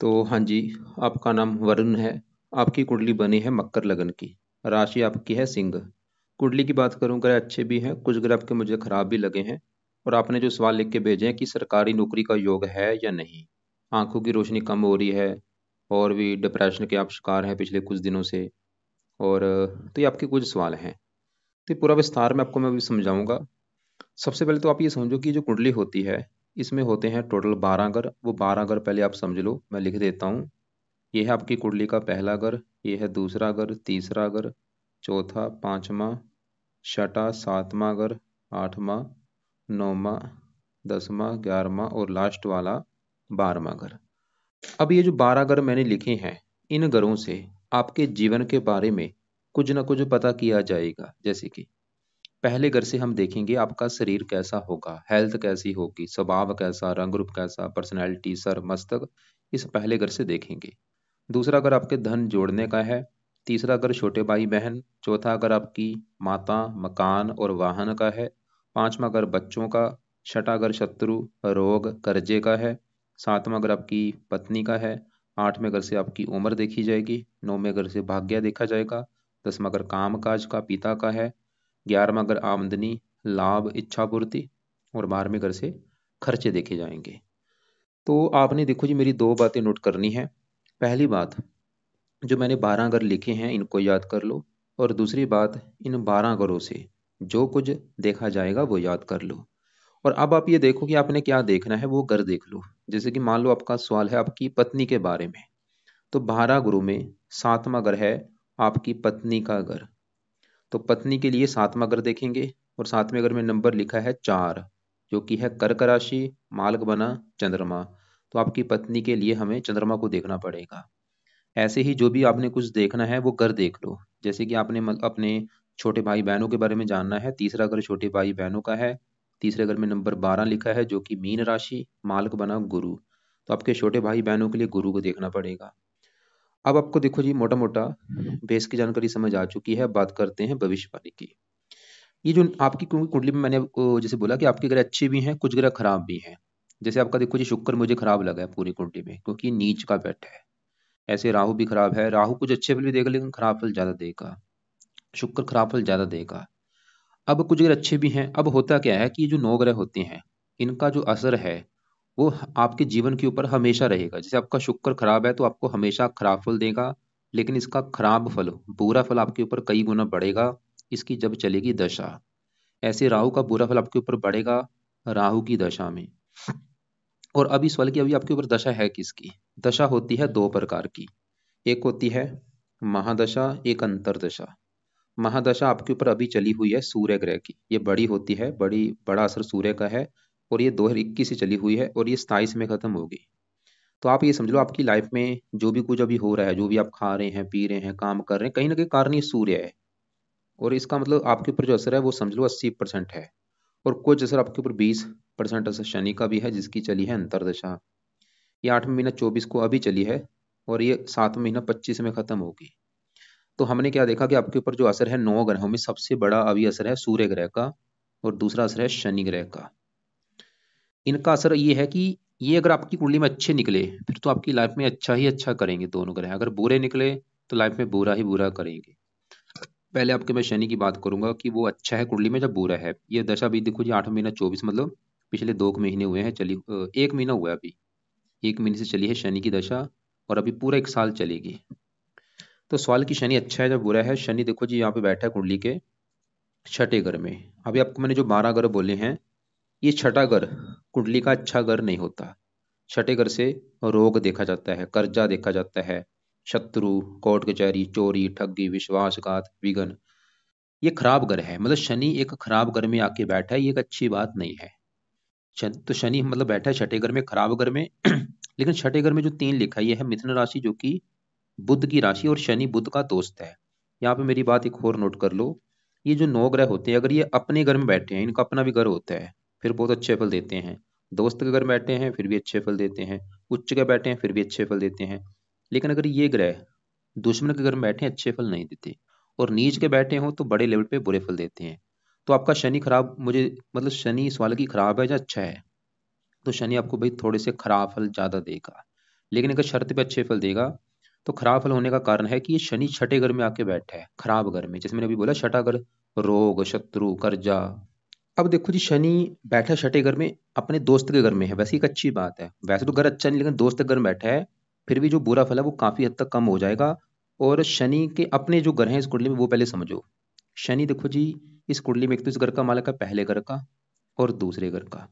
तो हाँ जी, आपका नाम वरुण है। आपकी कुंडली बनी है मकर लगन की। राशि आपकी है सिंह। कुंडली की बात करूं, ग्रह अच्छे भी हैं, कुछ ग्रह आपके मुझे खराब भी लगे हैं। और आपने जो सवाल लिख के भेजे हैं कि सरकारी नौकरी का योग है या नहीं, आंखों की रोशनी कम हो रही है, और भी डिप्रेशन के आप शिकार हैं पिछले कुछ दिनों से। और तो ये आपके कुछ सवाल हैं। तो ये पूरा विस्तार में आपको मैं अभी समझाऊंगा। सबसे पहले तो आप ये समझो कि जो कुंडली होती है, इसमें होते हैं टोटल 12 घर। वो 12 घर पहले आप समझ लो, मैं लिख देता हूँ। ये है आपकी कुंडली का पहला घर, ये है दूसरा घर, तीसरा घर, चौथा, पांचवा, छठा, सातवां घर, आठवां, नौवां, दसवां, 11वां और लास्ट वाला 12वां घर। अब ये जो 12 घर मैंने लिखे हैं, इन घरों से आपके जीवन के बारे में कुछ ना कुछ पता किया जाएगा। जैसे कि पहले घर से हम देखेंगे आपका शरीर कैसा होगा, हेल्थ कैसी होगी, स्वभाव कैसा, रंग रूप कैसा, पर्सनैलिटी, सर, मस्तक, इस पहले घर से देखेंगे। दूसरा अगर आपके धन जोड़ने का है। तीसरा अगर छोटे भाई बहन। चौथा अगर आपकी माता, मकान और वाहन का है। पांचवा अगर बच्चों का। छठा अगर शत्रु, रोग, कर्जे का है। सातवां अगर आपकी पत्नी का है। आठवें घर से आपकी उम्र देखी जाएगी। नौवें घर से भाग्य देखा जाएगा। दसवां अगर काम काज का, पिता का है। 11वां अगर आमदनी, लाभ, इच्छा पूर्ति। और 12वें घर से खर्चे देखे जाएंगे। तो आपने देखो जी, मेरी दो बातें नोट करनी है। पहली बात, जो मैंने 12 घर लिखे हैं इनको याद कर लो। और दूसरी बात, इन 12 घरों से जो कुछ देखा जाएगा वो याद कर लो। और अब आप ये देखो कि आपने क्या देखना है, वो घर देख लो। जैसे कि मान लो आपका सवाल है आपकी पत्नी के बारे में। तो 12 घरों में सातवां घर है आपकी पत्नी का घर। तो पत्नी के लिए सातवां घर देखेंगे। और सातवें घर में नंबर लिखा है 4, जो कि है कर्क राशि, मालक बना चंद्रमा। तो आपकी पत्नी के लिए हमें चंद्रमा को देखना पड़ेगा। ऐसे ही जो भी आपने कुछ देखना है वो घर देख लो। जैसे कि आपने अपने छोटे भाई बहनों के बारे में जानना है, तीसरा घर छोटे भाई बहनों का है। तीसरे घर में नंबर 12 लिखा है, जो कि मीन राशि, मालक बना गुरु। तो आपके छोटे भाई बहनों के लिए गुरु को देखना पड़ेगा। अब आपको देखो जी, मोटा मोटा बेस की जानकारी समझ आ चुकी है। अब बात करते हैं भविष्यवाणी की। ये जो आपकी कुंडली में मैंने जैसे बोला कि आपके ग्रह अच्छे भी हैं, कुछ ग्रह खराब भी हैं। जैसे आपका देखो जी, शुक्र मुझे खराब लगा है पूरी कुंडली में, क्योंकि नीच का बैठा है। ऐसे राहु भी खराब है। राहु कुछ अच्छे फल भी देगा लेकिन खराब फल ज्यादा देगा। शुक्र खराब फल ज्यादा देगा। अब कुछ ग्रह अच्छे भी हैं। अब होता क्या है कि ये जो 9 ग्रह होते हैं, इनका जो असर है वो आपके जीवन के ऊपर हमेशा रहेगा। जैसे आपका शुक्र खराब है तो आपको हमेशा खराब फल देगा। लेकिन इसका खराब फल, बुरा फल आपके ऊपर कई गुना बढ़ेगा इसकी जब चलेगी दशा। ऐसे राहु का बुरा फल आपके ऊपर बढ़ेगा राहु की दशा में। और अभी सवाल की, अभी आपके ऊपर दशा है किसकी? दशा होती है दो प्रकार की। एक होती है महादशा, एक अंतरदशा। महादशा आपके ऊपर अभी चली हुई है सूर्य ग्रह की, ये बड़ी होती है, बड़ा असर सूर्य का है। और ये 2021 से चली हुई है और ये 27 में खत्म होगी। तो आप ये समझ लो आपकी लाइफ में जो भी कुछ अभी हो रहा है, जो भी आप खा रहे हैं, पी रहे हैं, काम कर रहे हैं, कहीं ना कहीं कारण ये सूर्य है। और इसका मतलब आपके ऊपर जो असर है वो समझ लो 80% है। और कुछ असर आपके ऊपर 20% असर शनि का भी है, जिसकी चली है अंतरदशा। ये 8वां महीना 24 को अभी चली है। और ये 7वां महीना 25 में खत्म होगी। तो हमने क्या देखा कि आपके ऊपर जो असर है 9 ग्रहों में सबसे बड़ा अभी असर है सूर्य ग्रह का। और दूसरा असर है शनि ग्रह का। इनका असर ये है कि ये अगर आपकी कुंडली में अच्छे निकले फिर तो आपकी लाइफ में अच्छा ही अच्छा करेंगे दोनों ग्रह। अगर बुरे निकले तो लाइफ में बुरा ही बुरा करेंगे। पहले आपके मैं शनि की बात करूंगा कि वो अच्छा है कुंडली में जब बुरा है। ये दशा भी देखो जी, 8वां महीना 24 मतलब पिछले 2 महीने हुए हैं चली, 1 महीना हुआ है अभी। 1 महीने से चली है शनि की दशा। और अभी पूरा 1 साल चलेगी। तो सवाल की शनि अच्छा है जब बुरा है। शनि देखो जी यहाँ पे बैठा है कुंडली के छठे घर में। अभी आपको मैंने जो 12 घर बोले हैं, ये छठा घर कुंडली का अच्छा घर नहीं होता। छठे घर से रोग देखा जाता है, कर्जा देखा जाता है, शत्रु, कोर्ट कचहरी, चोरी, ठगी, विश्वासघात, विघ्न। ये खराब घर है। मतलब शनि एक खराब घर में आके बैठा है, ये एक अच्छी बात नहीं है। तो शनि मतलब बैठा है छठे घर में, खराब घर में। लेकिन छठे घर में जो 3 लिखा है, ये है मिथुन राशि, जो कि बुध की राशि, और शनि बुध का दोस्त है। यहाँ पे मेरी बात एक और नोट कर लो। ये जो 9 ग्रह होते हैं, अगर ये अपने घर में बैठे हैं, इनका अपना भी घर होता है, फिर बहुत अच्छे फल देते हैं। दोस्त के घर बैठे हैं फिर भी अच्छे फल देते हैं। उच्च के बैठे हैं फिर भी अच्छे फल देते हैं। लेकिन अगर ये ग्रह दुश्मन के घर में बैठे हैं, अच्छे फल नहीं देते। और नीच के बैठे हो तो बड़े लेवल पे बुरे फल देते हैं। तो आपका शनि खराब, मुझे मतलब शनि इस वाले की खराब है या अच्छा है? तो शनि आपको भाई थोड़े से खराब फल ज्यादा देगा। लेकिन अगर शर्त पे अच्छे फल देगा तो खराब फल होने का कारण है कि ये शनि छठे घर में आके बैठा है, खराब घर में, जैसे मैंने अभी बोला छठा घर, रोग, शत्रु, कर्जा। अब देखो जी, शनि बैठा छठे घर में, अपने दोस्त के घर में है, वैसे एक अच्छी बात है, वैसे तो घर अच्छा नहीं, लेकिन दोस्त के घर में बैठा है, फिर भी जो बुरा फल है वो काफी हद तक कम हो जाएगा। और शनि के अपने जो घर हैं इस कुंडली में वो पहले समझो। शनि देखो जी, इस कुंडली में एक तो इस घर का मालक है पहले घर का और दूसरे घर का।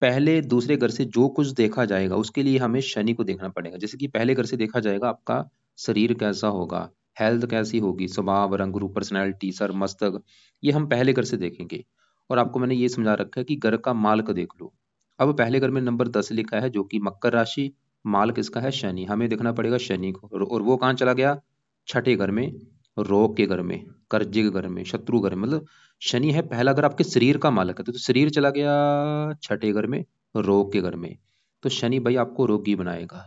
पहले दूसरे घर से जो कुछ देखा जाएगा उसके लिए हमें शनि को देखना पड़ेगा। जैसे कि पहले घर से देखा जाएगा आपका शरीर कैसा होगा, हेल्थ कैसी होगी, स्वभाव, रंग रूप, पर्सनैलिटी, सर, मस्तक, ये हम पहले घर से देखेंगे। और आपको मैंने ये समझा रखा है कि घर का मालक देख लो। अब पहले घर में नंबर 10 लिखा है जो कि मकर राशि, मालक इसका है शनि, हमें देखना पड़ेगा शनि को। और वो कहाँ चला गया? छठे घर में, रोग के घर में, कर्जे के घर में, शत्रु घर में। मतलब शनि है पहला घर, आपके शरीर का मालक है, तो शरीर चला गया छठे घर में, रोग के घर में। तो शनि भाई आपको रोगी बनाएगा।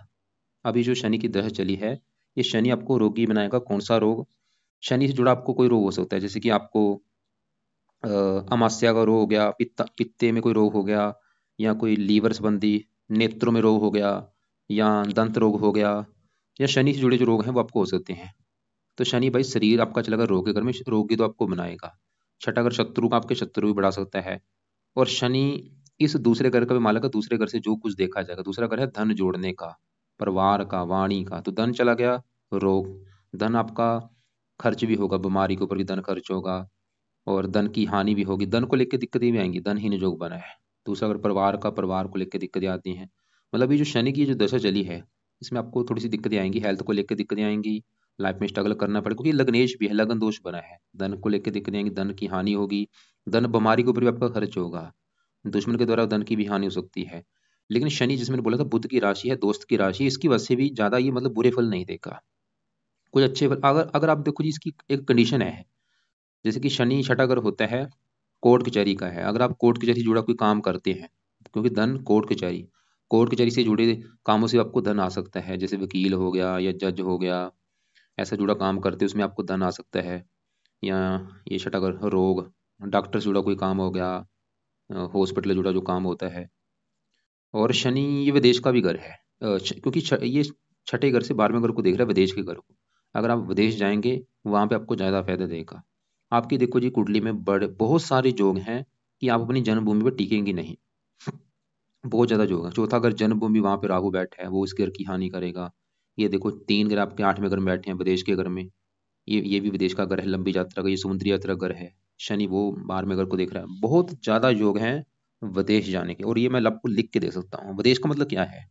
अभी जो शनि की दशा चली है, ये शनि आपको रोगी बनाएगा। कौन सा रोग? शनि से जुड़ा आपको कोई रोग हो सकता है, जैसे कि आपको अमास्या का रोग हो गया, पित्ते में कोई रोग हो गया, या कोई लीवर संबंधी, नेत्रों में रोग हो गया, या दंत रोग हो गया, या शनि से जुड़े जो रोग हैं वो आपको हो सकते हैं। तो शनि भाई शरीर आपका चलेगा रोग के घर में, रोगी तो आपको बनाएगा। छठा घर शत्रु का, आपके शत्रु भी बढ़ा सकता है। और शनि इस दूसरे घर का भी मालक है, दूसरे घर से जो कुछ देखा जाएगा। दूसरा घर है धन जोड़ने का, परिवार का, वाणी का, तो धन चला गया रोग। धन आपका खर्च भी होगा, बीमारी के ऊपर भी धन खर्च होगा, और धन की हानि भी होगी, धन को लेकर दिक्कतें भी आएंगी, धन ही योग बना है। दूसरा अगर परिवार का, परिवार को लेकर दिक्कतें आती हैं। मतलब ये जो शनि की जो दशा चली है, इसमें आपको थोड़ी सी दिक्कतें आएंगी, हेल्थ को लेकर दिक्कतें आएंगी, लाइफ में स्ट्रगल करना पड़ेगा, क्योंकि लग्नेश भी है, लगन दोष बना है, धन को लेकर दिक्कतें आएंगी, धन की हानि होगी, धन बीमारी के ऊपर भी आपका खर्च होगा, दुश्मन के द्वारा धन की भी हानि हो सकती है। लेकिन शनि, जिसमें मैंने बोला था बुध की राशि है, दोस्त की राशि, इसकी वजह से भी ज्यादा ये मतलब बुरे फल नहीं देगा, कुछ अच्छे फल। अगर अगर आप देखो जी, इसकी एक कंडीशन है, जैसे कि शनि छठा घर होता है कोर्ट कचहरी का है, अगर आप कोर्ट कचहरी से जुड़ा कोई काम करते हैं, क्योंकि धन कोर्ट कचहरी, कोर्ट कचहरी से जुड़े कामों से आपको धन आ सकता है, जैसे वकील हो गया या जज हो गया, ऐसा जुड़ा काम करते हैं उसमें आपको धन आ सकता है। या ये छठा घर रोग, डॉक्टर से जुड़ा कोई काम हो गया, हॉस्पिटल से जुड़ा जो काम होता है। और शनि ये विदेश का भी घर है, क्योंकि ये छठे घर से 12वें घर को देख रहा है, विदेश के घर को। अगर आप विदेश जाएंगे वहां पे आपको ज्यादा फायदा देगा। आपकी देखो जी कुंडली में बड़े बहुत सारे योग हैं कि आप अपनी जन्मभूमि पर टिकेंगे नहीं, बहुत ज्यादा योग है। चौथा अगर जन्मभूमि, वहां पे राहु बैठा है, वो इस घर की हानि करेगा। ये देखो तीन घर आपके 8वें घर में बैठे हैं, विदेश के घर में, ये भी विदेश का घर है, लंबी यात्रा का, ये समुद्री यात्रा घर है। शनि वो 12वें घर को देख रहा है, बहुत ज्यादा योग हैं विदेश जाने के। और ये मैं आपको लिख के दे सकता हूँ। विदेश का मतलब क्या है?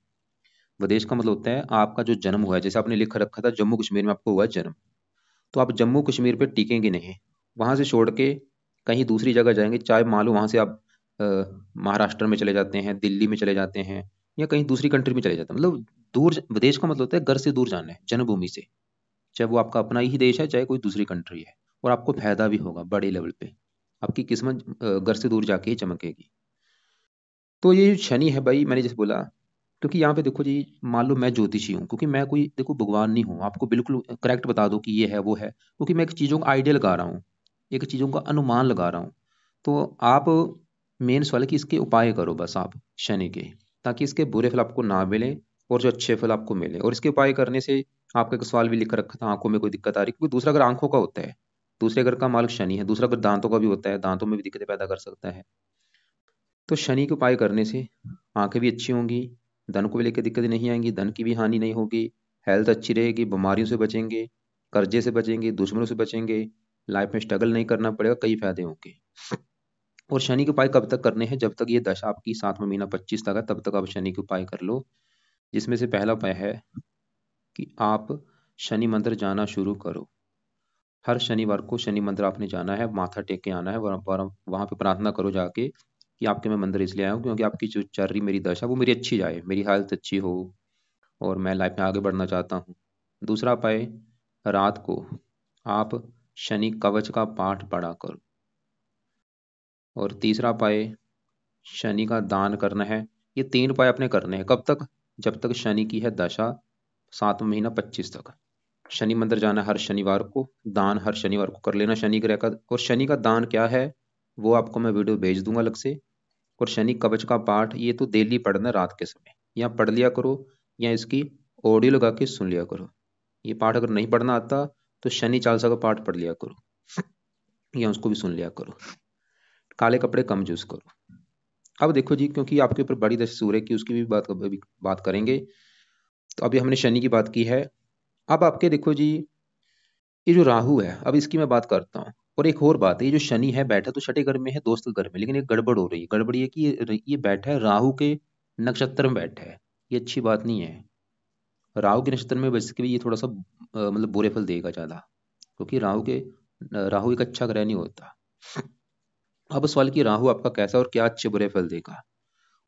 विदेश का मतलब होता है आपका जो जन्म हुआ है, जैसे आपने लिख रखा था जम्मू कश्मीर में आपको हुआ है जन्म, तो आप जम्मू कश्मीर पे टिकेंगे नहीं, वहां से छोड़ के कहीं दूसरी जगह जाएंगे, चाहे मान लो वहां से आप अ, महाराष्ट्र में चले जाते हैं, दिल्ली में चले जाते हैं, या कहीं दूसरी कंट्री में चले जाते हैं। मतलब दूर, विदेश का मतलब होता है घर से दूर जाना है, जन्मभूमि से, चाहे वो आपका अपना ही देश है चाहे कोई दूसरी कंट्री है। और आपको फायदा भी होगा बड़े लेवल पे, आपकी किस्मत घर से दूर जाके ही चमकेगी। तो ये जो शनि है भाई, मैंने जैसे बोला, क्योंकि यहाँ पे देखो जी, मान लो मैं ज्योतिषी हूँ, क्योंकि मैं कोई देखो भगवान नहीं हूँ, आपको बिल्कुल करेक्ट बता दो कि ये है वो है, क्योंकि मैं एक चीज़ों का आइडिया लगा रहा हूँ, एक चीज़ों का अनुमान लगा रहा हूँ। तो आप मेन सवाल है कि इसके उपाय करो बस आप शनि के, ताकि इसके बुरे फल आपको ना मिले और जो अच्छे फल आपको मिले। और इसके उपाय करने से, आपका एक सवाल भी लिख कर रखा था, आंखों में कोई दिक्कत आ रही, क्योंकि दूसरा अगर आंखों का होता है, दूसरे घर का मालिक शनि है, दूसरा अगर दांतों का भी होता है, दांतों में भी दिक्कतें पैदा कर सकता है। तो शनि के उपाय करने से आंखें भी अच्छी होंगी, धन को भी लेकर दिक्कतें नहीं आएंगी, धन की भी हानि नहीं होगी, हेल्थ अच्छी रहेगी, बीमारियों से बचेंगे, कर्जे से बचेंगे, दुश्मनों से बचेंगे, लाइफ में स्ट्रगल नहीं करना पड़ेगा, कई फायदे होंगे। और शनि के उपाय कब तक करने हैं? जब तक ये दशा आपकी 7वां महीना 25 तक है, तब तक आप शनि के उपाय कर लो। जिसमें से पहला उपाय है कि आप शनि मंदिर जाना शुरू करो। हर शनिवार को शनि मंदिर आपने जाना है, माथा टेक के आना है, वहां पे प्रार्थना करो जाके कि आपके मैं मंदिर इसलिए आया हूँ क्योंकि आपकी जो चल रही मेरी दशा वो मेरी अच्छी जाए, मेरी हालत अच्छी हो, और मैं लाइफ में आगे बढ़ना चाहता हूँ। दूसरा उपाय, रात को आप शनि कवच का पाठ पढ़ा करो। और तीसरा उपाय, शनि का दान करना है। ये तीन उपाय आपने करने हैं, कब तक? जब तक शनि की है दशा, 7वां महीना 25 तक। शनि मंदिर जाना हर शनिवार को, दान हर शनिवार को कर लेना शनि ग्रह का। और शनि का दान क्या है वो आपको मैं वीडियो भेज दूंगा अलग से। और शनि कवच का पाठ ये तो डेली पढ़ना रात के समय, या पढ़ लिया करो, या इसकी ऑडियो लगा के सुन लिया करो। ये पाठ अगर नहीं पढ़ना आता तो शनि चालीसा का पाठ पढ़ लिया करो या उसको भी सुन लिया करो। काले कपड़े कम यूज करो। अब देखो जी, क्योंकि आपके ऊपर बड़ी दशा सूर्य की, उसकी भी बात करेंगे। तो अभी हमने शनि की बात की है। अब आपके देखो जी, ये जो राहु है, अब इसकी मैं बात करता हूँ। और एक और बात है, ये जो शनि है बैठा तो छठे घर में है, दोस्त के घर में, लेकिन एक गड़बड़ हो रही है। गड़बड़ ये कि ये बैठा है राहु के नक्षत्र में बैठा है। ये अच्छी बात नहीं है। राहु के नक्षत्र में वैसे भी ये थोड़ा सा मतलब बुरे फल देगा ज्यादा, क्योंकि राहु एक अच्छा ग्रह नहीं होता। अब सवाल कि राहु आपका कैसा और क्या अच्छे बुरे फल देगा।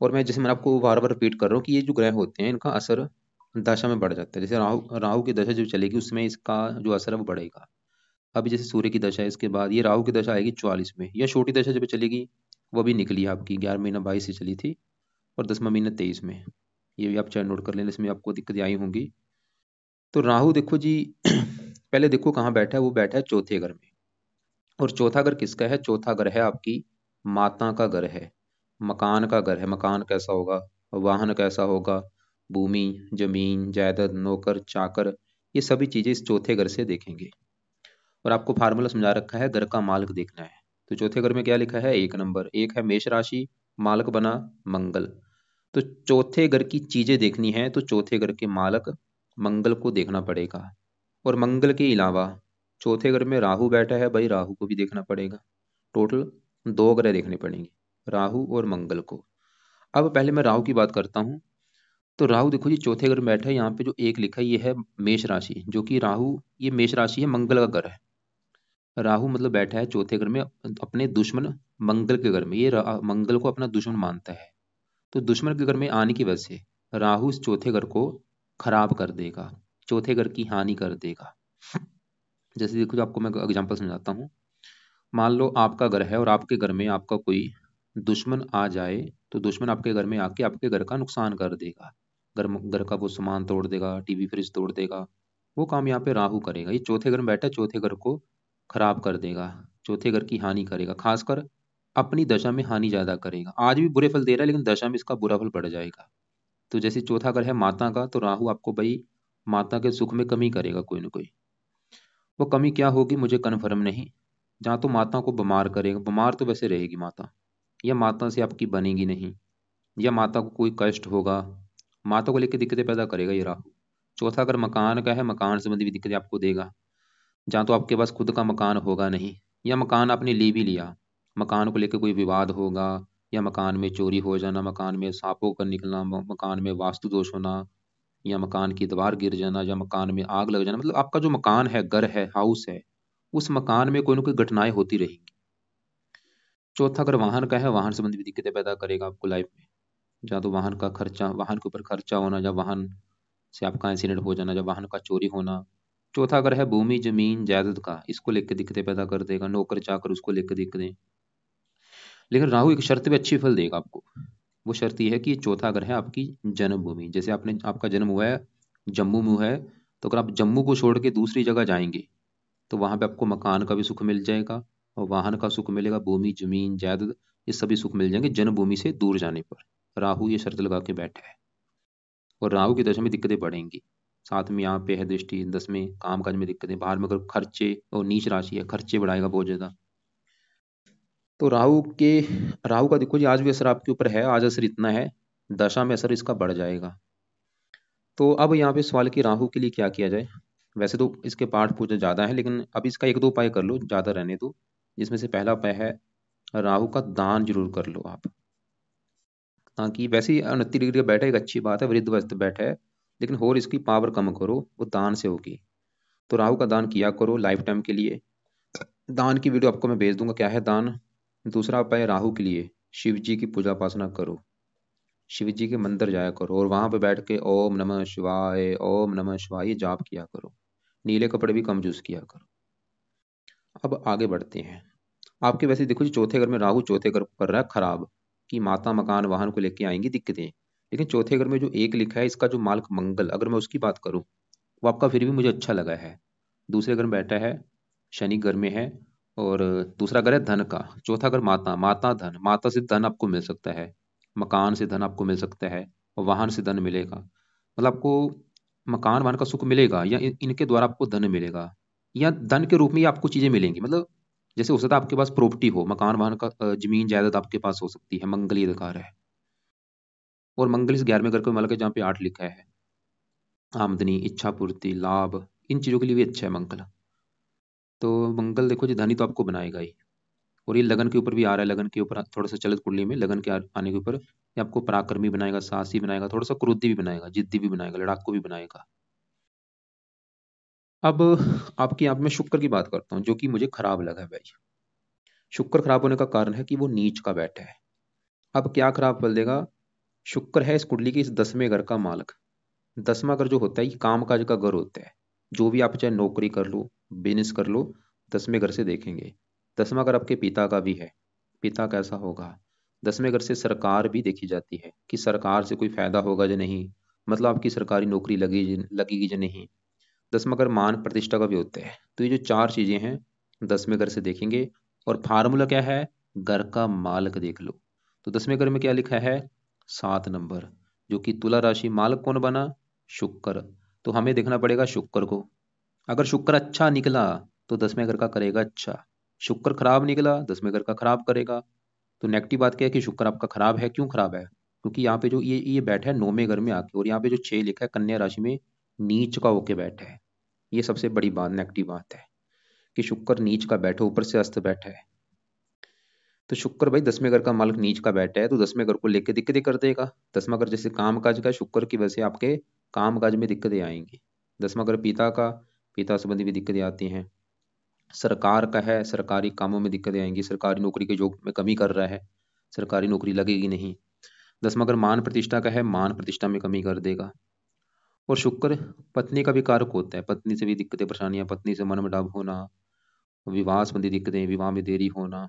और मैं जैसे मैं आपको बार बार रिपीट कर रहा हूँ कि ये जो ग्रह होते हैं इनका असर दशा में बढ़ जाता है। जैसे राहु राहु की दशा जो चलेगी उसमें इसका जो असर है वो बढ़ेगा। अभी जैसे सूर्य की दशा है, इसके बाद ये राहु की दशा आएगी 44 में, या छोटी दशा जब चलेगी वो भी निकली है आपकी, 11 महीना 22 से चली थी, और 10वां महीना 23 में। ये भी आप चाहे नोट कर लेना, इसमें आपको दिक्कतें आई होंगी। तो राहु देखो जी पहले देखो कहाँ बैठा है, वो बैठा है चौथे घर में। और चौथा घर किसका है? चौथा घर है आपकी माता का घर है, मकान का घर है। मकान कैसा होगा, वाहन कैसा होगा, भूमि, जमीन, जायदाद, नौकर चाकर, ये सभी चीजें इस चौथे घर से देखेंगे। और आपको फार्मूला समझा रखा है, घर का मालिक देखना है। तो चौथे घर में क्या लिखा है? 1 नंबर, एक है मेष राशि, मालिक बना मंगल। तो चौथे घर की चीजें देखनी है तो चौथे घर के मालिक मंगल को देखना पड़ेगा। और मंगल के अलावा चौथे घर में राहु बैठा है, भाई राहु को भी देखना पड़ेगा। टोटल 2 ग्रह देखने पड़ेंगे, राहु और मंगल को। अब पहले मैं राहु की बात करता हूँ। तो राहु देखो जी चौथे घर में बैठा है, यहाँ पे जो एक लिखा है ये है मेष राशि, जो कि राहु, ये मेष राशि है, मंगल का घर है। राहु मतलब बैठा है चौथे घर में अपने दुश्मन मंगल के घर में। ये मंगल को अपना दुश्मन मानता है। तो दुश्मन के घर में आने की वजह से राहु इस चौथे घर को खराब कर देगा, चौथे घर की हानि कर देगा। जैसे देखो जो आपको मैं एग्जांपल समझाता हूँ। मान लो आपका घर है और आपके घर में आपका कोई दुश्मन आ जाए, तो दुश्मन आपके घर में आके आपके घर का नुकसान कर देगा। घर का वो सामान तोड़ देगा, टीवी फ्रिज तोड़ देगा। वो काम यहाँ पे राहु करेगा। ये चौथे घर में बैठा है, चौथे घर को खराब कर देगा, चौथे घर की हानि करेगा। खासकर अपनी दशा में हानि ज्यादा करेगा। आज भी बुरे फल दे रहा है लेकिन दशा में इसका बुरा फल बढ़ जाएगा। तो जैसे चौथा घर है माता का, तो राहु आपको भाई माता के सुख में कमी करेगा कोई ना कोई। वो कमी क्या होगी मुझे कन्फर्म नहीं। जहाँ तो माता को बीमार करेगा, बीमार तो वैसे रहेगी माता, या माता से आपकी बनेगी नहीं, या माता को कोई कष्ट होगा, माता को लेकर दिक्कतें पैदा करेगा ये राहु। चौथा अगर मकान का है, मकान संबंधी भी दिक्कतें आपको देगा। जहाँ तो आपके पास खुद का मकान होगा नहीं, या मकान आपने ले भी लिया, मकान को लेकर कोई विवाद होगा, या मकान में चोरी हो जाना, मकान में सांपों का निकलना, मकान में वास्तु दोष होना, या मकान की दीवार गिर जाना, या मकान में आग लग जाना। मतलब आपका जो मकान है, घर है, हाउस है, उस मकान में कोई ना कोई घटनाएं होती रहेंगी। चौथा अगर वाहन का है, वाहन संबंधी भी दिक्कतें पैदा करेगा आपको लाइफ में। जहाँ तो वाहन का खर्चा, वाहन के ऊपर खर्चा होना, या वाहन से आपका एक्सीडेंट हो जाना, या वाहन का चोरी होना। चौथा अगर है भूमि, जमीन, जायदाद का, इसको लेकर दिक्कतें पैदा कर देगा। नौकर चाकर, उसको लेकर दिक्कतें। लेकिन राहु एक शर्त पे अच्छी फल देगा आपको। वो शर्त यह है कि चौथा अगर है आपकी जन्मभूमि, जैसे आपने आपका जन्म हुआ है जम्मू में हुआ है, तो अगर आप जम्मू को छोड़ के दूसरी जगह जाएंगे तो वहां पे आपको मकान का भी सुख मिल जाएगा, और वाहन का सुख मिलेगा, भूमि, जमीन, जायदाद, ये सभी सुख मिल जाएंगे जन्मभूमि से दूर जाने पर। राहु ये शर्त लगा के बैठा है। और राहु की दशा में दिक्कतें बढ़ेंगी। साथ में यहाँ पे है दृष्टि 10 में, काम काज में दिक्कतें, बाहर में अगर खर्चे, और नीच राशि है, खर्चे बढ़ाएगा बहुत ज्यादा। तो राहु का देखो जी आज भी असर आपके ऊपर है, आज असर इतना है, दशा में असर इसका बढ़ जाएगा। तो अब यहाँ पे सवाल कि राहु के लिए क्या किया जाए। वैसे तो इसके पाठ पूजा ज्यादा है, लेकिन अब इसका एक दो उपाय कर लो, ज्यादा रहने दो। जिसमें से पहला उपाय है राहु का दान जरूर कर लो आप। ताकि वैसे ही 29 डिग्री का बैठा, एक अच्छी बात है, वृद्ध अवस्था बैठा है, लेकिन और इसकी पावर कम करो, वो दान से होगी। तो राहु का दान किया करो लाइफ टाइम के लिए। दान की वीडियो आपको मैं भेज दूंगा, क्या है दान। दूसरा उपाय राहु के लिए शिव जी की पूजा उपासना करो, शिव जी के मंदिर जाया करो, और वहां पे बैठ के ओम नमः शिवाय, ओम नमः शिवाय ये जाप किया करो। नीले कपड़े भी कम यूज किया करो। अब आगे बढ़ते हैं। आपके वैसे देखो जी चौथे घर में राहु, चौथे घर को कर रहा है खराब, कि माता मकान वाहन को लेके आएंगी दिक्कतें। लेकिन चौथे घर में जो एक लिखा है, इसका जो मालिक मंगल, अगर मैं उसकी बात करूं, वो आपका फिर भी मुझे अच्छा लगा है। दूसरे घर में बैठा है, शनि घर में है। और दूसरा घर है धन का, चौथा घर माता, माता धन, माता से धन आपको मिल सकता है, मकान से धन आपको मिल सकता है, और वाहन से धन मिलेगा। मतलब आपको मकान वाहन का सुख मिलेगा, या इनके द्वारा आपको धन मिलेगा, या धन के रूप में ही आपको चीजें मिलेंगी। मतलब जैसे हो सकता है आपके पास प्रॉपर्टी हो, मकान वाहन का जमीन जायदाद आपके पास हो सकती है, मंगली अधिकार है। और मंगल इस 11वें घर को मालक है जहाँ पे 8 लिखा है। आमदनी, इच्छा पूर्ति, लाभ, इन चीजों के लिए भी अच्छा है मंगल। तो मंगल देखो जी धनी तो आपको बनाएगा ही। और ये लगन के ऊपर भी आ रहा है, लगन के ऊपर थोड़ा सा चलित कुंडली में लगन के आने के ऊपर ये आपको पराक्रमी बनाएगा, साहसी बनाएगा, थोड़ा सा क्रोधी भी बनाएगा, जिद्दी भी बनाएगा, लड़ाकू भी बनाएगा। अब आपकी यहाँ पे मैं शुक्र की बात करता हूँ, जो कि मुझे खराब लगा है भाई। शुक्र खराब होने का कारण है कि वो नीच का बैठा है। अब क्या खराब फल देगा? शुक्र है इस कुंडली के इस 10वें घर का मालक। 10वां घर जो होता है ये काम काज का घर होता है। जो भी आप चाहे नौकरी कर लो, बिजनेस कर लो, 10वें घर से देखेंगे। 10वां घर आपके पिता का भी है। पिता कैसा होगा? 10वें घर से सरकार भी देखी जाती है कि सरकार से कोई फायदा होगा या नहीं, मतलब आपकी सरकारी नौकरी लगेगी या नहीं। 10वां घर मान प्रतिष्ठा का भी होता है। तो ये जो चार चीजें हैं 10वें घर से देखेंगे। और फार्मूला क्या है? घर का मालक देख लो। तो 10वें घर में क्या लिखा है? 7 नंबर, जो कि तुला राशि। मालक कौन बना? शुक्र। तो हमें देखना पड़ेगा शुक्र को। अगर शुक्र अच्छा निकला तो 10वें घर का करेगा अच्छा। शुक्र खराब निकला 10वें घर का खराब करेगा। तो नेगेटिव बात क्या है कि शुक्र आपका खराब है। क्यों खराब है? क्योंकि यहाँ पे जो ये बैठा है 9वें घर में आके, और यहाँ पे जो 6 लिखा है कन्या राशि में नीच का होके बैठा है। ये सबसे बड़ी बात, नेगेटिव बात है कि शुक्र नीच का बैठा, ऊपर से अस्त बैठा है। तो शुक्र भाई 10वें घर का मालिक नीच का बैठा है, तो 10वें घर को लेके दिक्कतें कर देगा। 10वां घर जैसे काम काज का, शुक्र की वजह से आपके काम काज में दिक्कतें आएंगी। 10वां घर पिता का, पिता संबंधी भी दिक्कतें आती हैं। सरकार का है, सरकारी कामों में दिक्कतें आएंगी। सरकारी नौकरी के जॉब में कमी कर रहा है, सरकारी नौकरी लगेगी नहीं। 10वां घर मान प्रतिष्ठा का है, मान प्रतिष्ठा में कमी कर देगा। और शुक्र पत्नी का भी कारक होता है। पत्नी से भी दिक्कतें परेशानियां, पत्नी से मनमुटाव होना, विवाह संबंधी दिक्कतें, विवाह में देरी होना।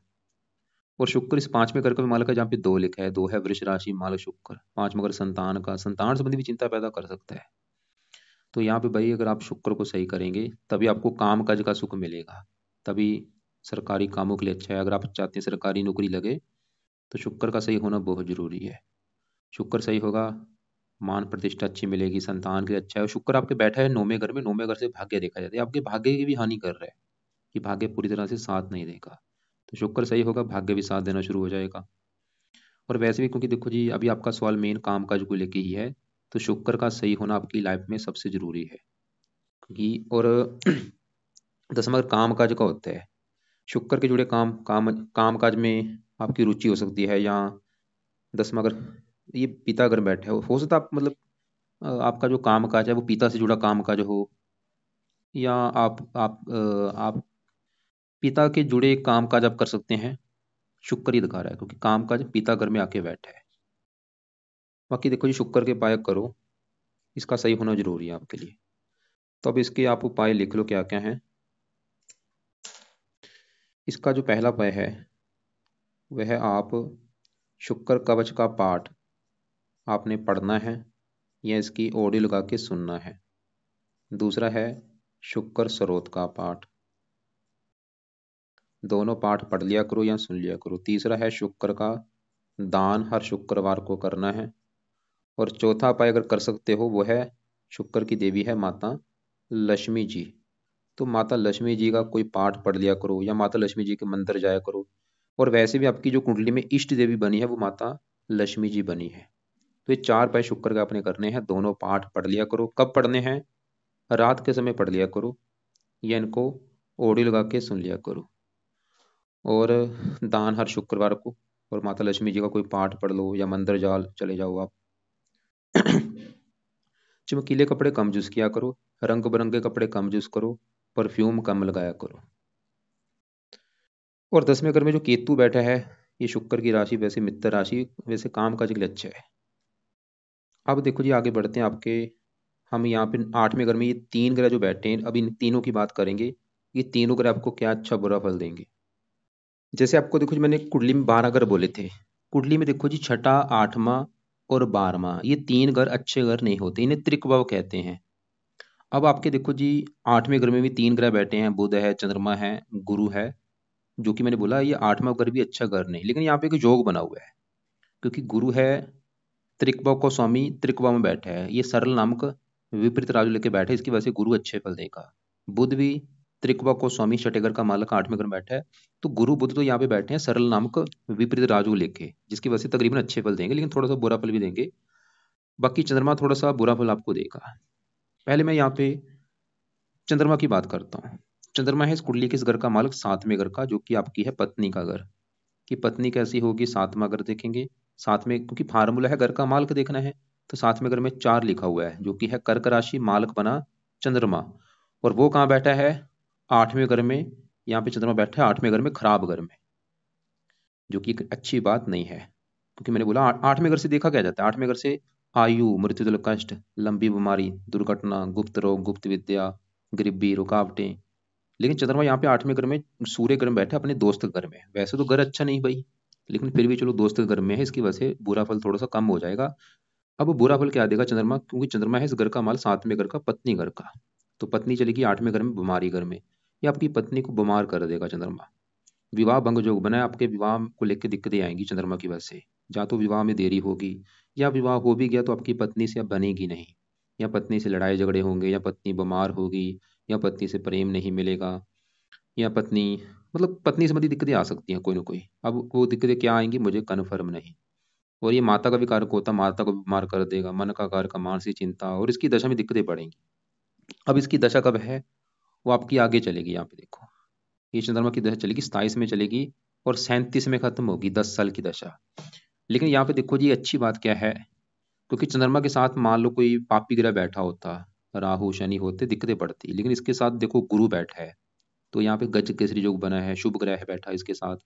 और शुक्र इस 5वें घर का भी मालक है, जहाँ पे 2 लिखा है। 2 है वृष राशि, मालक शुक्र। 5वां घर संतान का, संतान संबंधी भी चिंता पैदा कर सकता है। तो यहाँ पे भाई अगर आप शुक्र को सही करेंगे तभी आपको काम काज का सुख मिलेगा, तभी सरकारी कामों के लिए अच्छा है। अगर आप चाहते हैं सरकारी नौकरी लगे तो शुक्र का सही होना बहुत जरूरी है। शुक्र सही होगा, मान प्रतिष्ठा अच्छी मिलेगी, संतान के लिए अच्छा है। और शुक्र आपके बैठा है 9वें घर में। 9वें घर से भाग्य देखा जाता है, आपके भाग्य की भी हानि कर रहा है कि भाग्य पूरी तरह से साथ नहीं देगा। तो शुक्र सही होगा, भाग्य भी साथ देना शुरू हो जाएगा। और वैसे भी क्योंकि देखो जी अभी आपका सवाल मेन काम काज को लेके ही है, तो शुक्र का सही होना आपकी लाइफ में सबसे जरूरी है। क्योंकि और 10वां काम काज का होता है। शुक्र के जुड़े काम काज में आपकी रुचि हो सकती है। या 10वां अगर ये पिता अगर बैठे हो सकता है आप मतलब आपका जो काम काज है वो पिता से जुड़ा काम काज हो, या आप पिता के जुड़े काम काज आप कर सकते हैं। शुक्र ही दिखा रहा है क्योंकि काम काज पिता घर में आके बैठा है। बाकी देखो जी शुक्र के उपाय करो, इसका सही होना जरूरी है आपके लिए। तो अब इसके आप उपाय लिख लो क्या क्या है। इसका जो पहला उपाय है वह आप शुक्र कवच का पाठ आपने पढ़ना है, या इसकी ऑडियो लगा के सुनना है। दूसरा है शुक्र स्रोत का पाठ। दोनों पाठ पढ़ लिया करो या सुन लिया करो। तीसरा है शुक्र का दान हर शुक्रवार को करना है। और चौथा उपाय अगर कर सकते हो वो है शुक्र की देवी है माता लक्ष्मी जी। तो माता लक्ष्मी जी का कोई पाठ पढ़ लिया करो, या माता लक्ष्मी जी के मंदिर जाया करो। और वैसे भी आपकी जो कुंडली में इष्ट देवी बनी है वो माता लक्ष्मी जी बनी है। तो ये 4 उपाय शुक्र के आपने करने हैं। दोनों पाठ पढ़ लिया करो। कब पढ़ने हैं? रात के समय पढ़ लिया करो, या इनको ऑडियो लगा के सुन लिया करो। और दान हर शुक्रवार को, और माता लक्ष्मी जी का कोई पाठ पढ़ लो, या मंदिर जाल चले जाओ आप। चमकीले कपड़े कम यूज किया करो, रंग बिरंगे कपड़े कम यूज करो, परफ्यूम कम लगाया करो। और 10वें घर में जो केतु बैठा है ये शुक्र की राशि, वैसे मित्र राशि, वैसे काम काज के लिए अच्छा है। अब देखो जी आगे बढ़ते हैं आपके। हम यहाँ पे 8वें घर में ये 3 ग्रह जो बैठे हैं, अब इन तीनों की बात करेंगे। ये तीनों ग्रह आपको क्या अच्छा बुरा फल देंगे। जैसे आपको देखो जी मैंने कुंडली में 12 घर बोले थे। कुंडली में देखो जी छठा, 8वां और 12वां ये 3 घर अच्छे घर नहीं होते, इन्हें त्रिकभाव कहते हैं। अब आपके देखो जी 8वें घर में भी 3 ग्रह बैठे हैं, बुध है, चंद्रमा है, गुरु है। जो कि मैंने बोला ये 8वां घर भी अच्छा घर नहीं, लेकिन यहाँ पे एक योग बना हुआ है। क्योंकि गुरु है त्रिकभाव को स्वामी, त्रिकभाव में बैठा है। ये सरल नामक विपरीत राजू लेके बैठे, इसकी वजह से गुरु अच्छे फल देगा। बुध भी त्रिकवा को स्वामी छठे का मालक 8वें घर में बैठा है, तो गुरु बुध तो यहाँ पे बैठे हैं सरल नामक विपरीत राजू लेके, जिसकी वजह से तकरीबन अच्छे फल देंगे, लेकिन थोड़ा सा बुरा फल भी देंगे। बाकी चंद्रमा थोड़ा सा बुरा फल आपको देगा। पहले मैं यहाँ पे चंद्रमा की बात करता हूँ। चंद्रमा है इस कुंडली के इस घर का मालक 7वें घर का, जो कि आपकी है पत्नी का घर। कि पत्नी कैसी होगी, 7वां घर देखेंगे। साथ में क्योंकि फार्मूला है घर का मालक देखना है, तो 7वें घर में 4 लिखा हुआ है, जो कि है कर्क राशि, मालक बना चंद्रमा। और वो कहाँ बैठा है, 8वें घर में। यहाँ पे चंद्रमा बैठा है 8वें घर में, खराब घर में, जो कि एक अच्छी बात नहीं है। क्योंकि मैंने बोला 8वें घर से देखा क्या जाता है, 8वें घर से आयु, मृत्यु, कष्ट, लंबी बीमारी, दुर्घटना, गुप्त रोग, गुप्त विद्या, गरीबी, रुकावटें। लेकिन चंद्रमा यहाँ पे 8वें घर में, सूर्य घर में बैठा है अपने दोस्त के घर में। वैसे तो घर अच्छा नहीं भाई, लेकिन फिर भी चलो दोस्त के घर में है, इसकी वजह से बुरा फल थोड़ा सा कम हो जाएगा। अब बुरा फल क्या देगा चंद्रमा, क्योंकि चंद्रमा है इस घर का माल 7वें घर का, पत्नी घर का। तो पत्नी चलेगी 8वें घर में, बीमारी घर में। ये आपकी पत्नी को बीमार कर देगा चंद्रमा। विवाह भंग योग बना है, आपके विवाह को लेकर दिक्कतें आएंगी चंद्रमा की वजह से। या तो विवाह में देरी होगी, या विवाह हो भी गया तो आपकी पत्नी से अब बनेगी नहीं, या पत्नी से लड़ाई झगड़े होंगे, या पत्नी बीमार होगी, या पत्नी से प्रेम नहीं मिलेगा, या पत्नी, मतलब पत्नी संबंधी दिक्कतें आ सकती हैं कोई ना कोई। अब वो दिक्कतें क्या आएंगी मुझे कन्फर्म नहीं। और ये माता का भी कारक होता है, माता को भी बीमार कर देगा, मन का कारक, मानसिक चिंता, और इसकी दशा में दिक्कतें पड़ेंगी। अब इसकी दशा कब है, वो आपकी आगे चलेगी। यहाँ पे देखो, ये चंद्रमा की दशा चलेगी 27 में चलेगी, और 37 में खत्म होगी, 10 साल की दशा। लेकिन यहाँ पे देखो जी, अच्छी बात क्या है, क्योंकि चंद्रमा के साथ मान लो कोई पापी ग्रह बैठा होता, राहु शनि होते, दिक्कतें पड़ती, लेकिन इसके साथ देखो गुरु बैठा है, तो यहाँ पे गज केसरी योग बना है, शुभ ग्रह है बैठा इसके साथ।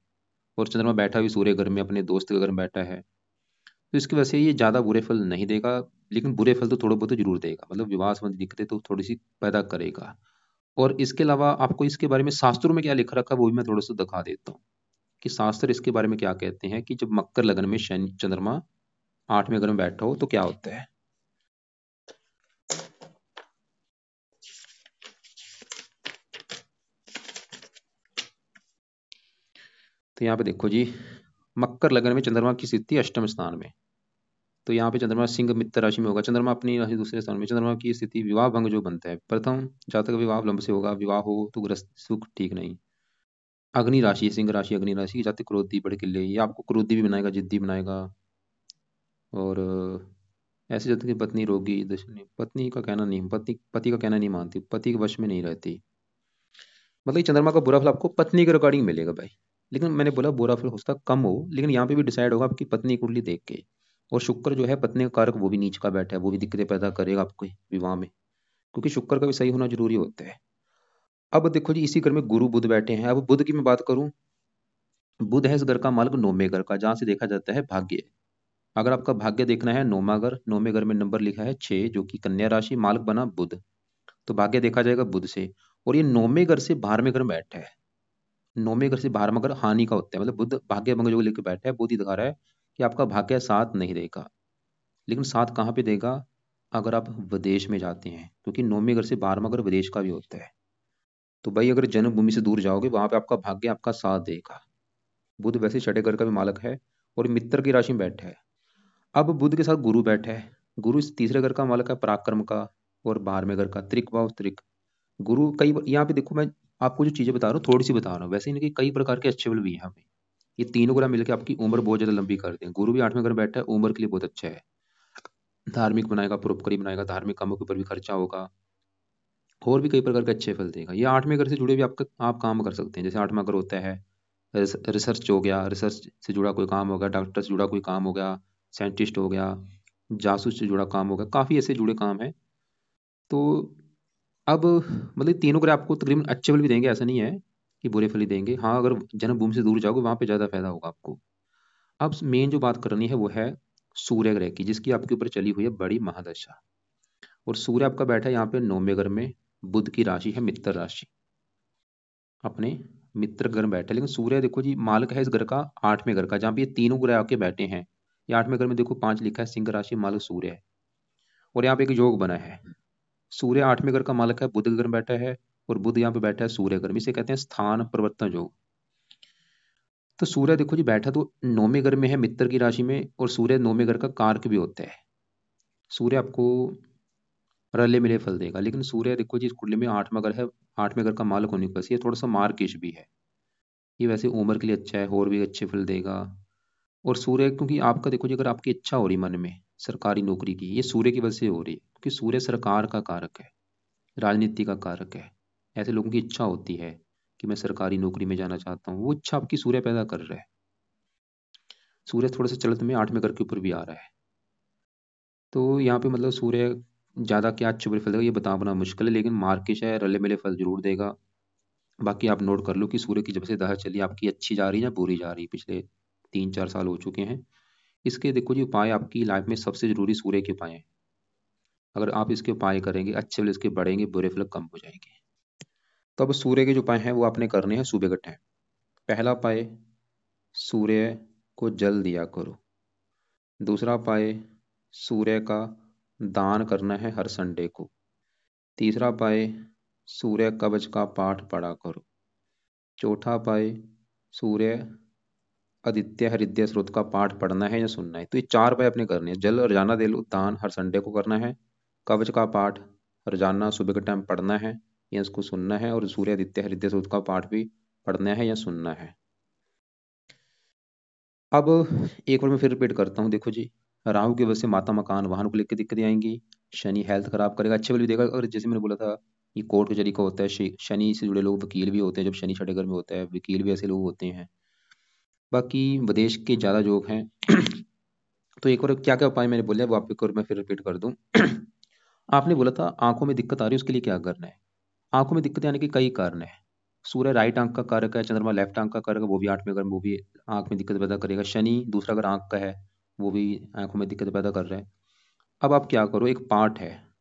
और चंद्रमा बैठा भी सूर्य घर में, अपने दोस्त के घर में बैठा है, तो इसकी वजह से ये ज्यादा बुरे फल नहीं देगा। लेकिन बुरे फल तो थोड़े बहुत तो जरूर देगा, मतलब विवाह संबंधी दिक्कतें तो थोड़ी सी पैदा करेगा। और इसके अलावा आपको इसके बारे में शास्त्रों में क्या लिख रखा है वो भी मैं थोड़ा सा दिखा देता हूँ, कि शास्त्र इसके बारे में क्या कहते हैं, कि जब मकर लग्न में शनि चंद्रमा 8वें घर में बैठा हो तो क्या होता है। तो यहाँ पे देखो जी, मकर लग्न में चंद्रमा की स्थिति अष्टम स्थान में, तो यहाँ पे चंद्रमा सिंह मित्र राशि में होगा, चंद्रमा अपनी राशि दूसरे स्थान में, चंद्रमा की स्थिति विवाह भंग जो बनता है। प्रथम, जातक विवाह विलंब से होगा, विवाह हो तो ग्रस्त सुख ठीक नहीं। अग्नि राशि, सिंह राशि, अग्नि राशि, जातक क्रोधी भड़कीले, ये आपको क्रोधी भी बनाएगा, जिद्दी बनाएगा। और ऐसे जातक की पत्नी रोगी दशनी, पत्नी का कहना नहीं, पति पति का कहना नहीं मानती, पति के वश में नहीं रहती। मतलब ये चंद्रमा का बुरा फल आपको पत्नी के अकॉर्डिंग मिलेगा भाई। लेकिन मैंने बोला बुरा फल हो सकता कम हो, लेकिन यहाँ पे भी डिसाइड होगा आपकी पत्नी कुंडली देख के। और शुक्र जो है पत्नी का कारक, वो भी नीच का बैठा है, वो भी दिक्कतें पैदा करेगा आपको विवाह में, क्योंकि शुक्र का भी सही होना जरूरी होता है। अब देखो जी, इसी घर में गुरु बुध बैठे हैं। अब बुध की मैं बात करूं, बुध है इस घर का मालिक 9वें घर का, जहां से देखा जाता है भाग्य। अगर आपका भाग्य देखना है, 9वां घर में नंबर लिखा है 6, जो कि कन्या राशि, मालिक बना बुध, तो भाग्य देखा जाएगा बुध से। और ये 9वें घर से 12वें घर में बैठा है। 9वें घर से 12वां घर हानि का होता है, मतलब बुध भाग्य भंग जो लेकर बैठा है, बुध ही दिखा रहा है कि आपका भाग्य साथ नहीं देगा। लेकिन साथ कहाँ पे देगा, अगर आप विदेश में जाते हैं, क्योंकि 9वें घर से 12वां घर विदेश का भी होता है। तो भाई अगर जन्मभूमि से दूर जाओगे, वहां पे आपका भाग्य आपका साथ देगा। बुध वैसे छठे घर का भी मालक है, और मित्र की राशि में बैठा है। अब बुध के साथ गुरु बैठा है। गुरु इस तीसरे घर का मालक है, पराक्रम का, और 12वें घर का, त्रिक भाव त्रिक। गुरु कई यहाँ पे देखो, मैं आपको जो चीजें बता रहा हूँ थोड़ी सी बता रहा हूँ, वैसे इनके कई प्रकार के अच्छे बल भी हैं हमें। ये तीनों ग्रह मिलकर आपकी उम्र बहुत ज्यादा लंबी कर दें। गुरु भी 8वें घर में बैठा है, उम्र के लिए बहुत अच्छा है। धार्मिक बनाएगा, परोपकारी बनाएगा, धार्मिक कामों के ऊपर भी खर्चा होगा, और भी कई प्रकार के अच्छे फल देगा। ये 8वें घर से जुड़े भी आप काम कर सकते हैं। जैसे 8वां घर होता है रिसर्च हो गया, रिसर्च से जुड़ा कोई काम हो गया, डॉक्टर से जुड़ा कोई काम हो गया, साइंटिस्ट हो गया, जासूस से जुड़ा काम हो गया, काफी ऐसे जुड़े काम है। तो अब मतलब तीनों ग्रह आपको तकरीबन अच्छे फल भी देंगे, ऐसा नहीं है कि बुरे फल ही देंगे। हाँ, अगर जन्मभूमि से दूर जाओगे वहां पे ज्यादा फायदा होगा आपको। अब मेन जो बात करनी है वो है सूर्य ग्रह की, जिसकी आपके ऊपर चली हुई है बड़ी महादशा। और सूर्य आपका बैठा है यहाँ पे 9वें घर में, बुध की राशि है मित्र राशि, अपने मित्र घर में बैठा है। लेकिन सूर्य देखो जी, मालक है इस घर का 8वें घर का, जहाँ पे ये तीनों ग्रह आके बैठे हैं। ये 8वें घर में देखो 5 लिखा है, सिंह राशि, मालक सूर्य है। और यहाँ पे एक योग बना है, सूर्य 8वें घर का मालक है, बुध के घर में बैठा है, और बुध यहाँ पे बैठा है सूर्य घर में। इसे कहते हैं स्थान परिवर्तन योग। तो सूर्य देखो जी बैठा तो 9वें घर में है, मित्र की राशि में, और सूर्य 9वें घर का कारक भी होता है। सूर्य आपको रले मिले फल देगा। लेकिन सूर्य देखो जी, इस कुंडली में 8वां घर है, 8वें घर का मालक होने की वजह से ये थोड़ा सा मार्किश भी है। ये वैसे उम्र के लिए अच्छा है और भी अच्छे फल देगा। और सूर्य, क्योंकि आपका देखो जी, अगर आपकी इच्छा हो रही मन में सरकारी नौकरी की, ये सूर्य की वजह से हो रही है, क्योंकि सूर्य सरकार का कारक है, राजनीति का कारक है। ऐसे लोगों की इच्छा होती है कि मैं सरकारी नौकरी में जाना चाहता हूँ, वो इच्छा आपकी सूर्य पैदा कर रहा है। सूर्य थोड़ा सा चलत में 8वें घर के ऊपर भी आ रहा है। तो यहाँ पे मतलब सूर्य ज़्यादा क्या अच्छे बुरे फल देगा ये बता पाना मुश्किल है, लेकिन मार्किश है, रले मिले फल जरूर देगा। बाकी आप नोट कर लो कि सूर्य की जब से दशा चली आपकी अच्छी जा रही है या बुरी जा रही है, पिछले 3-4 साल हो चुके हैं। इसके देखो जी उपाय आपकी लाइफ में सबसे जरूरी सूर्य के उपाय हैं। अगर आप इसके उपाय करेंगे, अच्छे फल इसके बढ़ेंगे, बुरे फल कम हो जाएंगे। तो अब सूर्य के जो उपाय हैं वो आपने करने हैं सुबह के टाइम। पहला उपाय, सूर्य को जल दिया करो। दूसरा उपाय, सूर्य का दान करना है हर संडे को। तीसरा उपाय, सूर्य कवच का पाठ पढ़ा करो। चौथा उपाय, सूर्य आदित्य हृदय स्रोत का पाठ पढ़ना है या सुनना है। तो ये 4 उपाय अपने करने हैं। जल रोजाना दे लो, दान हर संडे को करना है, कवच का पाठ रोजाना सुबह के टाइम पढ़ना है या इसको सुनना है, और सूर्य आदित्य हृदय स्रोत का पाठ भी पढ़ना है या सुनना है। अब एक बार मैं फिर रिपीट करता हूँ। देखो जी, राहु की वजह से माता मकान वाहन को लेकर दिक्कतें आएंगी। शनि हेल्थ खराब करेगा, अच्छे भी देगा। और जैसे मैंने बोला था, ये कोर्ट कचहरी का होता है, शनि से जुड़े लोग वकील भी होते हैं। जब शनि छठे घर में होता है, वकील भी ऐसे लोग होते हैं। बाकी विदेश के ज़्यादा लोग हैं। तो एक और क्या क्या उपाय मैंने बोले वो आप एक और मैं फिर रिपीट कर दूं। आपने बोला था आंखों में दिक्कत आ रही है, उसके लिए क्या करना है। आंखों में दिक्कत आने के कई कारण है। सूर्य राइट आंख का कारक है, चंद्रमा लेफ्ट आंख का कारक है, वो भी 8वें घर में, वो भी आंख में दिक्कत पैदा करेगा। शनि दूसरा अगर आंख का है, वो भी आंखों में दिक्कत पैदा कर रहा है। अब आप क्या करो, एक पाठ है,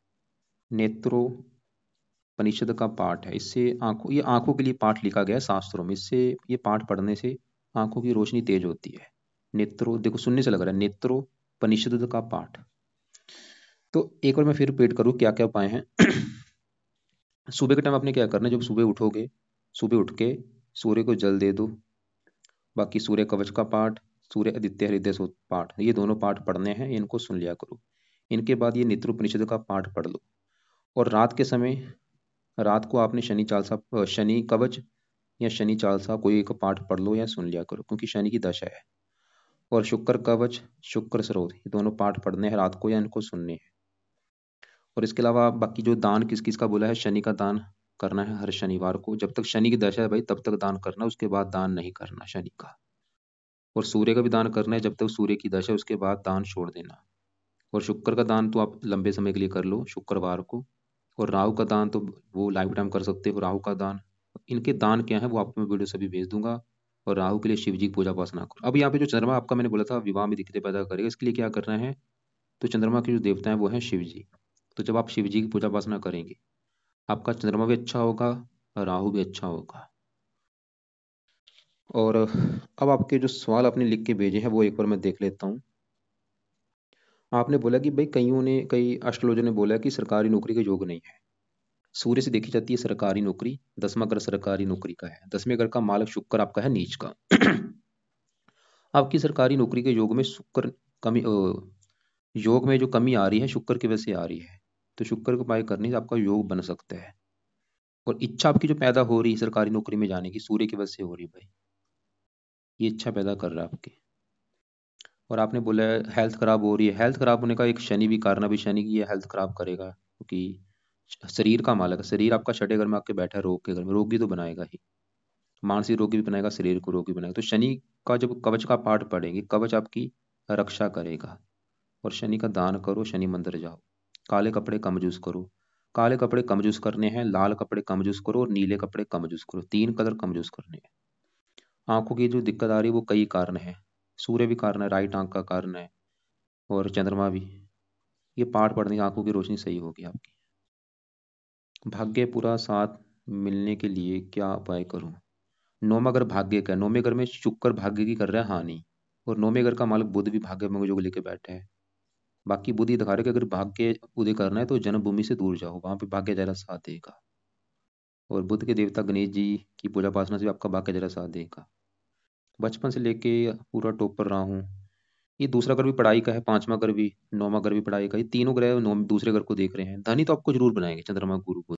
नेत्रोपनिषद का पाठ है। इससे आंखों, ये आंखों के लिए पाठ लिखा गया है शास्त्रों में। इससे ये पाठ पढ़ने से आंखों की रोशनी तेज होती है। नेत्रो देखो, सुनने से लग रहा है, नेत्रोपनिषद का पाठ। तो एक बार मैं फिर रिपीट करूँ क्या क्या उपाय हैं। सुबह के टाइम आपने क्या करना है, जब सुबह उठोगे, सुबह उठ के सूर्य को जल दे दो। बाकी सूर्य कवच का पाठ, सूर्य आदित्य हृदय सूक्त पाठ, ये दोनों पाठ पढ़ने हैं, इनको सुन लिया करो। इनके बाद ये नित्रोपनिषद का पाठ पढ़ लो। और रात के समय, रात को आपने शनि चालीसा, शनि कवच या शनि चालीसा कोई एक पाठ पढ़ लो या सुन लिया करो, क्योंकि शनि की दशा है। और शुक्र कवच, शुक्र स्रोत, ये दोनों पाठ पढ़ने हैं रात को या इनको सुनने हैं। और इसके अलावा बाकी जो दान किस किस का बोला है, शनि का दान करना है हर शनिवार को। जब तक शनि की दशा है भाई तब तक दान करना, उसके बाद दान नहीं करना शनि का। और सूर्य का भी दान करना है, जब तक सूर्य की दशा है उसके बाद दान छोड़ देना। और शुक्र का दान तो आप लंबे समय के लिए कर लो शुक्रवार को। और राहु का दान तो वो लाइफ टाइम कर सकते हो, राहु का दान। इनके दान क्या है वो आपको मैं वीडियो सभी भेज दूंगा। और राहु के लिए शिव जी की पूजा उपासना करो। अब यहाँ पे जो चंद्रमा आपका मैंने बोला था विवाह में दिक्कतें पैदा करेगा, इसके लिए क्या करना है। तो चंद्रमा के जो देवता हैं वो हैं शिव जी। तो जब आप शिव जी की पूजा उपासना करेंगे, आपका चंद्रमा भी अच्छा होगा और राहु भी अच्छा होगा। और अब आपके जो सवाल आपने लिख के भेजे हैं वो एक बार मैं देख लेता हूँ। आपने बोला कि भाई कईयों ने, कई एस्ट्रोलॉजर ने बोला कि सरकारी नौकरी का योग नहीं है। सूर्य से देखी जाती है सरकारी नौकरी, 10वां घर सरकारी नौकरी का है, 10वें घर का मालक शुक्र आपका है नीच का। आपकी सरकारी नौकरी के योग में शुक्र कमी, योग में जो कमी आ रही है शुक्र की वजह से आ रही है। तो शुक्र को उपाय करने से आपका योग बन सकता है। और इच्छा आपकी जो पैदा हो रही है सरकारी नौकरी में जाने की, सूर्य की वजह से हो रही है भाई, ये इच्छा पैदा कर रहा है आपकी। और आपने बोला है हेल्थ खराब हो रही है, हेल्थ खराब होने का एक शनि भी कारण है, भी शनि की ये हेल्थ खराब करेगा, क्योंकि शरीर का मालक है। शरीर आपका छठे घर में आके बैठा है, रोग के घर में, रोगी तो बनाएगा ही, मानसिक रोगी भी बनाएगा, शरीर को रोगी बनाएगा। तो शनि का जब कवच का पाठ पढ़ेंगे, कवच आपकी रक्षा करेगा। और शनि का दान करो, शनि मंदिर जाओ, काले कपड़े कम यूज करो। काले कपड़े कम यूज करने हैं, लाल कपड़े कम यूज करो और नीले कपड़े कम यूज करो, 3 कलर कम यूज करने हैं। आंखों की जो दिक्कत आ रही है वो कई कारण है, सूर्य भी कारण है, राइट आंख का कारण है, और चंद्रमा भी। ये पाठ पढ़ने से आंखों की रोशनी सही होगी आपकी। भाग्य पूरा साथ मिलने के लिए क्या उपाय करूं। नौवां घर भाग्य का है, 9वें घर में शुक्र भाग्य की कर रहा है हानि। और 9वें घर का मालिक बुध भी भाग्य में जो लेके बैठे हैं। बाकी बुध ये दिखा रहे कि अगर भाग्य उदय करना है तो जन्मभूमि से दूर जाओ, वहां पे भाग्य जरा साथ देगा। और बुध के देवता गणेश जी की पूजा उपासना से आपका भाग्य जरा साथ देगा। बचपन से लेके पूरा टॉप पर रहा हूँ, ये दूसरा घर भी पढ़ाई का है, पांचवा घर भी, नौवां घर भी पढ़ाई का, ये तीनों ग्रह दूसरे घर को देख रहे हैं। धनी तो आपको जरूर बनाएंगे, चंद्रमा गुरु बुध।